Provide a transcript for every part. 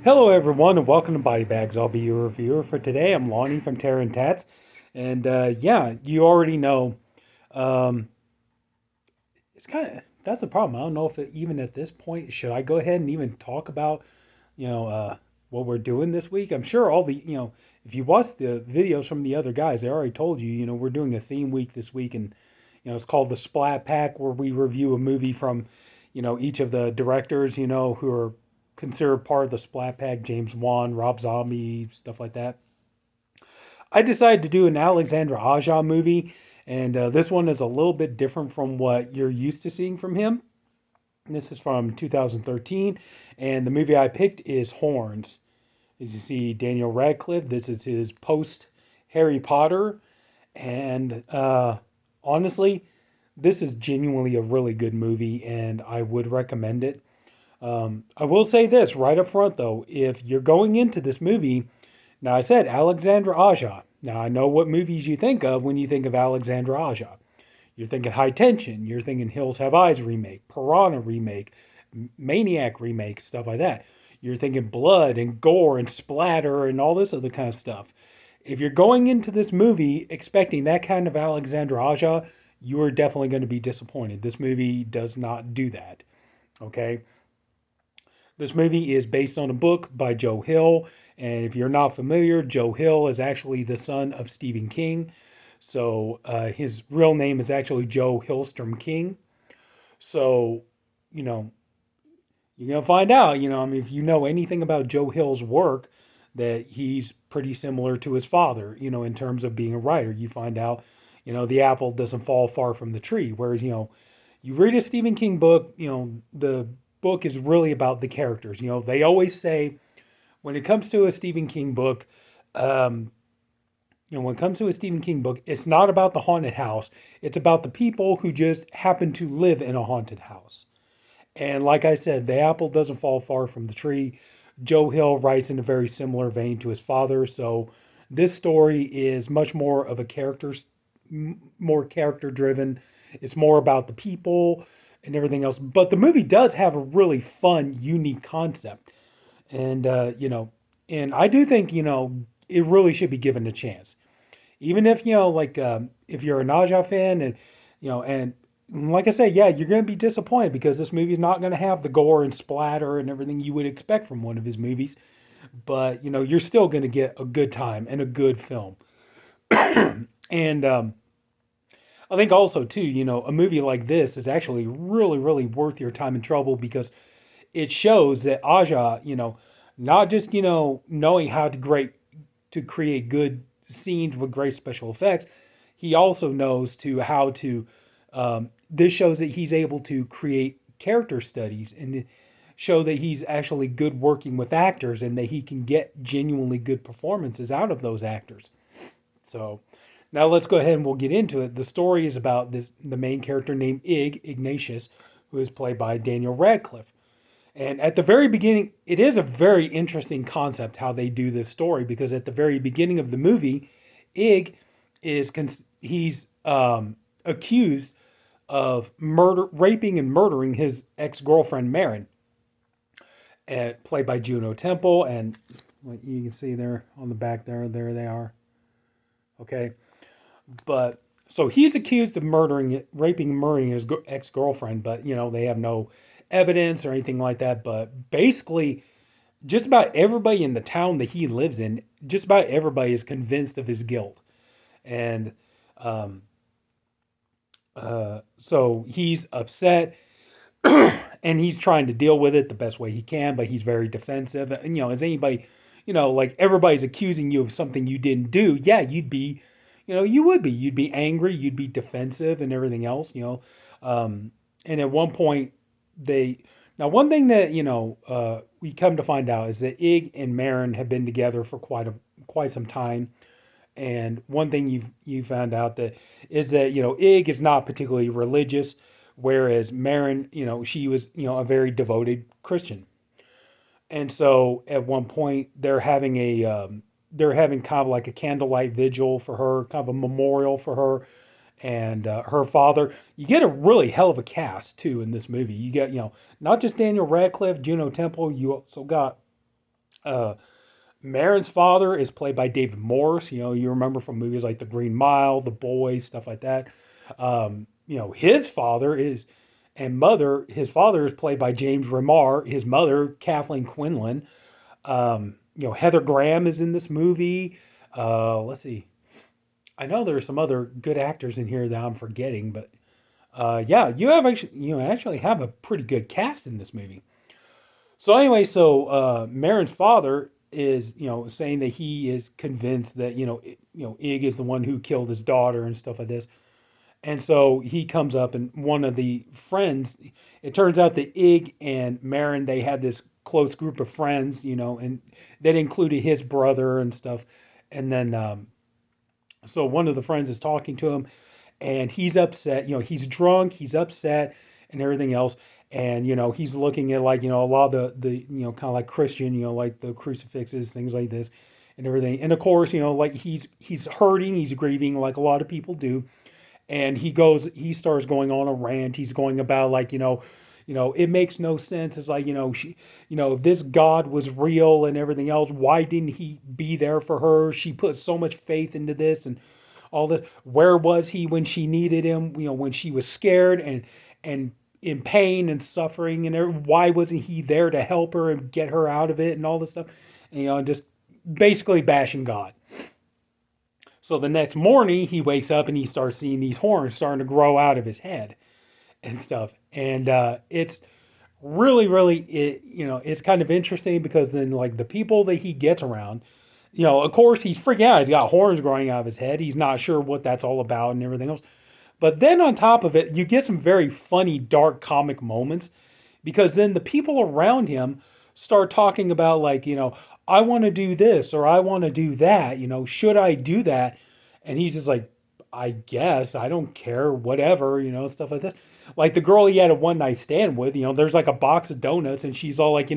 Hello, everyone, and welcome to BodyBags. I'll be your reviewer for today. I'm Lonnie from Terra and Tats, and yeah, you already know. Um, it's kind of that's the problem. I don't know if even at this point should I go ahead and even talk about you know uh, what we're doing this week. I'm sure all the if you watch the videos from the other guys, they already told you we're doing a theme week this week, and it's called the Splat Pack, where we review a movie from each of the directors who are considered part of the Splat Pack: James Wan, Rob Zombie, stuff like that. I decided to do an Alexandre Aja movie, and this one is a little bit different from what you're used to seeing from him. This is from 2013, and the movie I picked is Horns. As you see, Daniel Radcliffe. This is his post Harry Potter, and honestly, this is genuinely a really good movie, and I would recommend it. I will say this right up front, though: if you're going into this movie, now I said Alexandre Aja. Now I know what movies you think of when you think of Alexandre Aja. You're thinking High Tension. You're thinking Hills Have Eyes remake, Piranha remake, Maniac remake, stuff like that. You're thinking blood and gore and splatter and all this other kind of stuff. If you're going into this movie expecting that kind of Alexandre Aja, you are definitely going to be disappointed. This movie does not do that. Okay? This movie is based on a book by Joe Hill. And if you're not familiar, Joe Hill is actually the son of Stephen King. So his real name is actually Joe Hillstrom King. So, you know, you're going to find out, I mean, if you know anything about Joe Hill's work, that he's pretty similar to his father, in terms of being a writer. You find out, the apple doesn't fall far from the tree. Whereas, you read a Stephen King book, the book is really about the characters. They always say when it comes to a Stephen King book, um, when it comes to a Stephen King book, it's not about the haunted house. It's about the people who just happen to live in a haunted house. And like I said, the apple doesn't fall far from the tree. Joe Hill writes in a very similar vein to his father. So this story is much more of a more character driven. It's more about the people and everything else. But the movie does have a really fun, unique concept. And, and I do think, it really should be given a chance. Even if, if you're a Naja fan and like I say, yeah, you're going to be disappointed because this movie's not going to have the gore and splatter and everything you would expect from one of his movies. But, you're still going to get a good time and a good film. And I think also, too, a movie like this is actually really, really worth your time and trouble because it shows that Aja, not just, knowing how to create good scenes with great special effects, he also knows to how to this shows that he's able to create character studies and show that he's actually good working with actors and that he can get genuinely good performances out of those actors. So now let's go ahead and we'll get into it. The story is about the main character named Ignatius, who is played by Daniel Radcliffe. And at the very beginning, it is a very interesting concept how they do this story because at the very beginning of the movie, Ig he's accused of raping and murdering his ex-girlfriend Marin, played by Juno Temple, and what you can see there on the back there they are. Okay, but so he's accused of raping and murdering his ex-girlfriend, but they have no evidence or anything like that. But basically, just about everybody in the town that he lives in, just about everybody is convinced of his guilt, and so he's upset and he's trying to deal with it the best way he can, but he's very defensive. And, as anybody, like everybody's accusing you of something you didn't do, yeah, you'd be angry, you'd be defensive and everything else, and at one point one thing that, we come to find out is that Ig and Marin have been together for quite some time. And one thing you found out that is that Ig is not particularly religious, whereas Marin she was a very devoted Christian. And so at one point they're having kind of like a candlelight vigil for her, kind of a memorial for her and her father. You get a really hell of a cast too in this movie. You get not just Daniel Radcliffe, Juno Temple. You also got Uh, Marin's father is played by David Morse. You remember from movies like The Green Mile, The Boys, stuff like that. His father is and mother. His father is played by James Remar. His mother, Kathleen Quinlan. Heather Graham is in this movie. Let's see. I know there are some other good actors in here that I'm forgetting, but yeah, you actually have a pretty good cast in this movie. So anyway, Marin's father is saying that he is convinced that Ig is the one who killed his daughter and stuff like this. And so he comes up, and one of the friends, it turns out that Ig and Marin, they had this close group of friends, and that included his brother and stuff. And then, so one of the friends is talking to him, and he's upset. He's drunk, he's upset, and everything else. And he's looking at, like, a lot of the kind of like Christian, like the crucifixes, things like this, and everything. And of course, like he's hurting, he's grieving, like a lot of people do. And he starts going on a rant. He's going about, like, it makes no sense. It's like, if this God was real and everything else, why didn't he be there for her? She put so much faith into this and all this. Where was he when she needed him? When she was scared and in pain and suffering, and why wasn't he there to help her and get her out of it and all this stuff? And just basically bashing God. So the next morning, he wakes up and he starts seeing these horns starting to grow out of his head and stuff. And it's really, really, it's kind of interesting, because then, like, the people that he gets around, of course, he's freaking out. He's got horns growing out of his head. He's not sure what that's all about and everything else. But then on top of it, you get some very funny, dark comic moments, because then the people around him start talking about, like, I want to do this or I want to do that. Should I do that? And he's just like, I guess, I don't care, whatever, stuff like that. Like the girl he had a one night stand with, there's like a box of donuts, and she's all like,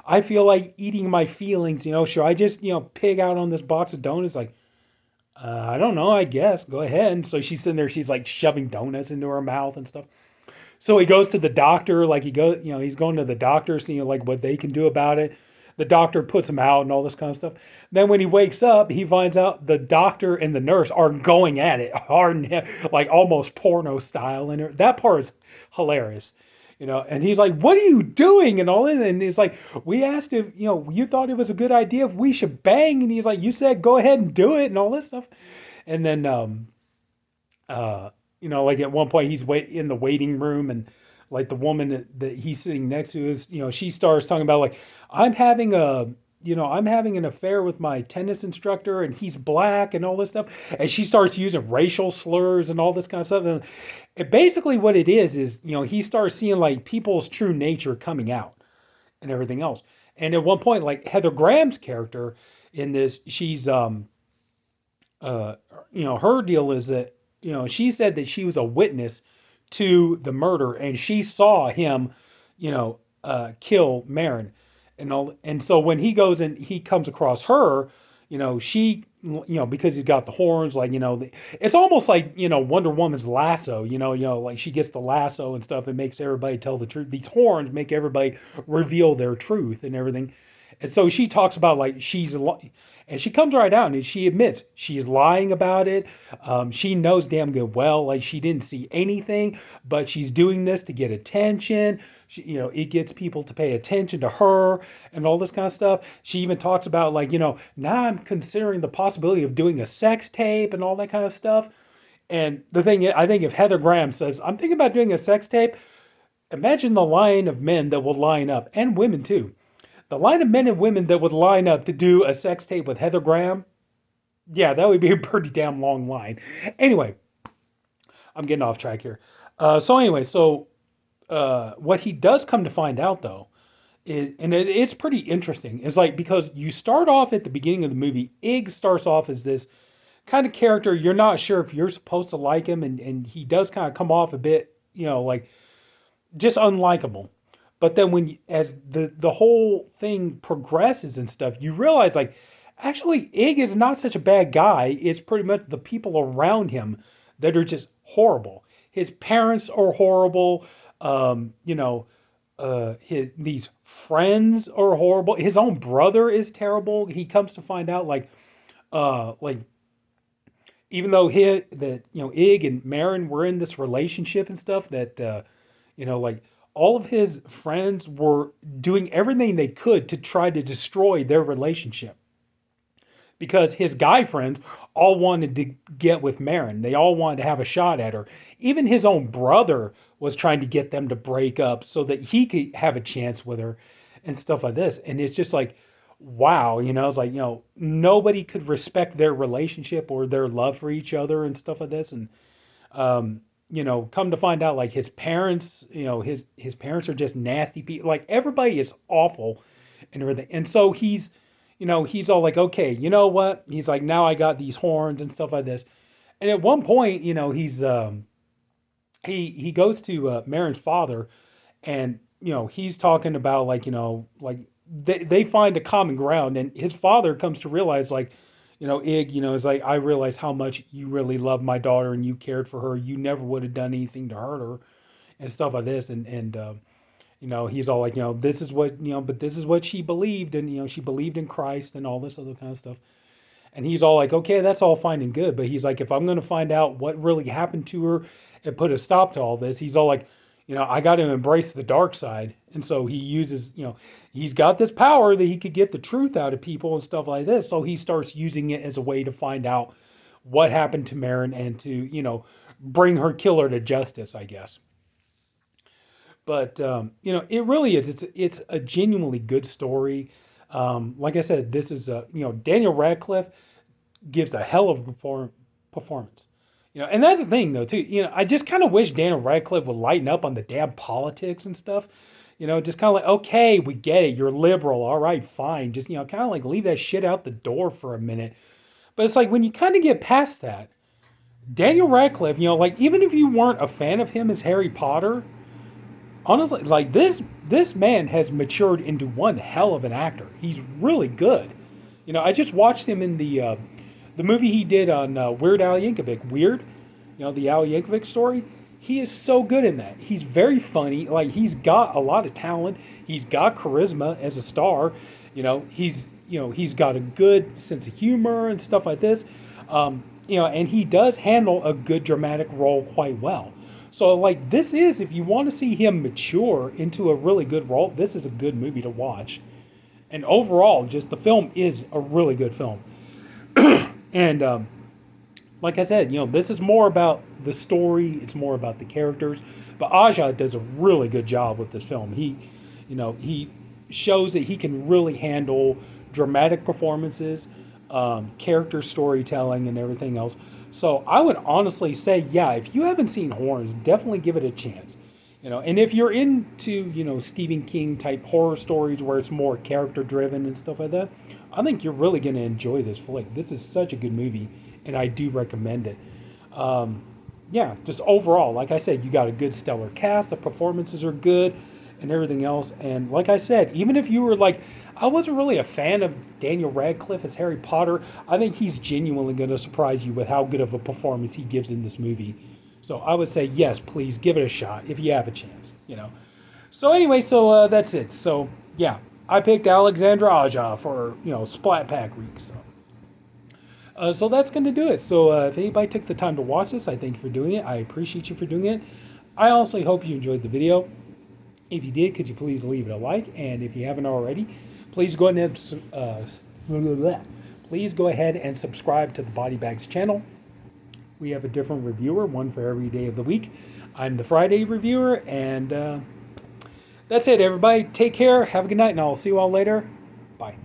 I feel like eating my feelings, should I just, pig out on this box of donuts? Like, I don't know, I guess, go ahead. And so she's sitting there, she's like shoving donuts into her mouth and stuff. So he goes to the doctor, like he's going to the doctor, seeing like what they can do about it. The doctor puts him out and all this kind of stuff. Then when he wakes up, he finds out the doctor and the nurse are going at it hard, and like almost porno style. And that part is hilarious, And he's like, "What are you doing?" And all that. And he's like, "We asked if you thought it was a good idea if we should bang." And he's like, "You said go ahead and do it," and all this stuff. And then like at one point he's in the waiting room, and like the woman that he's sitting next to is, she starts talking about, like, I'm having an affair with my tennis instructor and he's black and all this stuff. And she starts using racial slurs and all this kind of stuff. And basically what it is, he starts seeing like people's true nature coming out and everything else. And at one point, like Heather Graham's character in this, she's, her deal is that, she said that she was a witness to the murder, and she saw him, kill Marin and all. And so when he goes and he comes across her, she, because he's got the horns, like, it's almost like, Wonder Woman's lasso, like she gets the lasso and stuff and makes everybody tell the truth. These horns make everybody reveal their truth and everything. And so she talks about, like, and she comes right out and she admits she's lying about it. She knows damn good well, like, she didn't see anything, but she's doing this to get attention. It gets people to pay attention to her and all this kind of stuff. She even talks about, like, now I'm considering the possibility of doing a sex tape and all that kind of stuff. And the thing is, I think if Heather Graham says, I'm thinking about doing a sex tape, imagine the line of men that will line up, and women too. The line of men and women that would line up to do a sex tape with Heather Graham, yeah, that would be a pretty damn long line. Anyway, I'm getting off track here. What he does come to find out, though, it's pretty interesting. It's like, because you start off at the beginning of the movie, Ig starts off as this kind of character. You're not sure if you're supposed to like him, and he does kind of come off a bit, like just unlikable. But then as the whole thing progresses and stuff, you realize, like, actually Ig is not such a bad guy. It's pretty much the people around him that are just horrible. His parents are horrible. these friends are horrible. His own brother is terrible. He comes to find out like even though Ig and Marin were in this relationship and stuff, that like all of his friends were doing everything they could to try to destroy their relationship, because his guy friends all wanted to get with Marin. They all wanted to have a shot at her. Even his own brother was trying to get them to break up so that he could have a chance with her and stuff like this. And it's just like, wow, it's like, nobody could respect their relationship or their love for each other and stuff like this. And, come to find out, like his parents, his parents are just nasty people. Like everybody is awful and everything. And so he's all like, okay, you know what? He's like, now I got these horns and stuff like this. And at one point, he goes to Marin's father, and he's talking about like they find a common ground, and his father comes to realize like, Ig, is like, I realize how much you really love my daughter and you cared for her. You never would have done anything to hurt her and stuff like this. And he's all like, this is what, but this is what she believed. And, she believed in Christ and all this other kind of stuff. And he's all like, okay, that's all fine and good. But he's like, if I'm going to find out what really happened to her and put a stop to all this, he's all like, I got to embrace the dark side. And so he uses, he's got this power that he could get the truth out of people and stuff like this. So he starts using it as a way to find out what happened to Marin and to, bring her killer to justice, I guess. But it really is. It's a genuinely good story. Like I said, this is Daniel Radcliffe gives a hell of a performance. And that's the thing though too. I just kind of wish Daniel Radcliffe would lighten up on the damn politics and stuff. Just kind of like, okay, we get it. You're liberal. All right, fine. Just kind of like leave that shit out the door for a minute. But it's like when you kind of get past that, Daniel Radcliffe, like even if you weren't a fan of him as Harry Potter, honestly, like this man has matured into one hell of an actor. He's really good. I just watched him in the movie he did on Weird Al Yankovic, Weird, the Al Yankovic story. He is so good in that. He's very funny. Like he's got a lot of talent. He's got charisma as a star. He's got a good sense of humor and stuff like this. And he does handle a good dramatic role quite well. So, like, this is, if you want to see him mature into a really good role, this is a good movie to watch. And overall, just the film is a really good film. And, like I said, this is more about the story. It's more about the characters. But Aja does a really good job with this film. He shows that he can really handle dramatic performances, character storytelling, and everything else. So I would honestly say, yeah, if you haven't seen Horns, definitely give it a chance. And if you're into, Stephen King type horror stories where it's more character driven and stuff like that, I think you're really going to enjoy this flick. This is such a good movie, and I do recommend it. Yeah, just overall, like I said, you got a good stellar cast, the performances are good, and everything else. And like I said, even if you were like, I wasn't really a fan of Daniel Radcliffe as Harry Potter, I think he's genuinely going to surprise you with how good of a performance he gives in this movie. So I would say, yes, please give it a shot if you have a chance, So anyway, that's it. So yeah, I picked Alexandre Aja for, Splat Pack Week. So that's going to do it. So if anybody took the time to watch this, I thank you for doing it. I appreciate you for doing it. I also hope you enjoyed the video. If you did, could you please leave it a like? And if you haven't already, please go ahead and subscribe to the BodyBags channel. We have a different reviewer, one for every day of the week. I'm the Friday reviewer, and that's it, everybody. Take care, have a good night, and I'll see you all later. Bye.